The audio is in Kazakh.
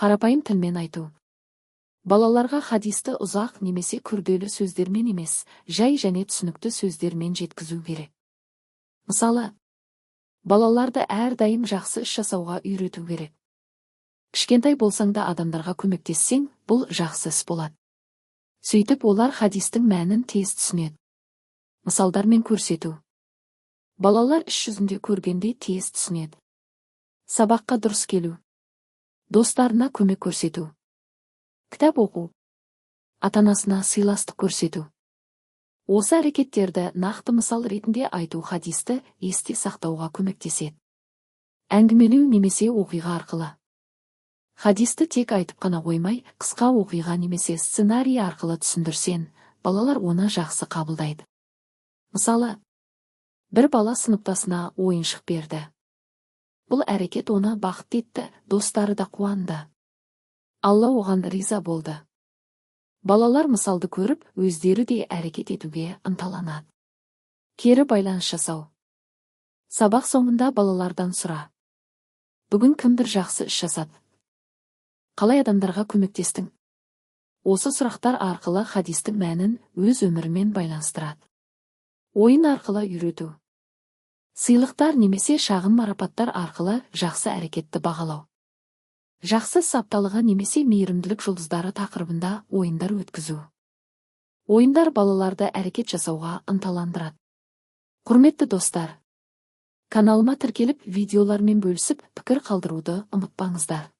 Қарапайым тілмен айту. Балаларға хадисті ұзақ немесе күрделі сөздермен емес, жай және түсінікті сөздермен жеткізу керек. Мысалы, балаларды әрдайым жақсы іс жасауға үйрету керек. Кішкентай болсаң да адамдарға көмектессең, бұл жақсы іс болады. Сөйтіп олар хадистің мәнін тез түсінеді. Мысалдармен көрсету. Балалар іс жүзінде көргенде тез түсінеді. Сабаққа дұрыс келу. Достарына көмек көрсету. Кітап оқу. Ата-анасына сыйластық көрсету. Осы әрекеттерді нақты мысал ретінде айту хадисті есте сақтауға көмектеседі. Әңгімелеу немесе оқиға арқылы. Хадисті тек айтып қана қоймай, қысқа оқиға немесе сценарий арқылы түсіндірсең, балалар оны жақсы қабылдайды. Мысалы, бір бала сыныптасына ойыншық берді. Бұл әрекет оны бақытты етті, достары да қуанды. Алла оған риза болды. Балалар мысалды көріп, өздері де әрекет етуге ынталанады. Кері байланыс жасау. Сабақ соңында балалардан сұра. Бүгін кімдір жақсы іс жасады? Қалай адамдарға көмектестің? Осы сұрақтар арқылы хадистің мәнін өз өмірімен байланыстырады. Ойын арқылы үйрету. Сыйлықтар немесе шағын марапаттар арқылы жақсы әрекетті бағалау. Жақсы сапталығы немесе мейірімділік жұлдыздары тақырыбында ойындар өткізу. Ойындар балаларды әрекет жасауға ынталандырады. Құрметті достар, каналыма тіркеліп видеолармен бөлісіп пікір қалдыруды ұмытпаңыздар.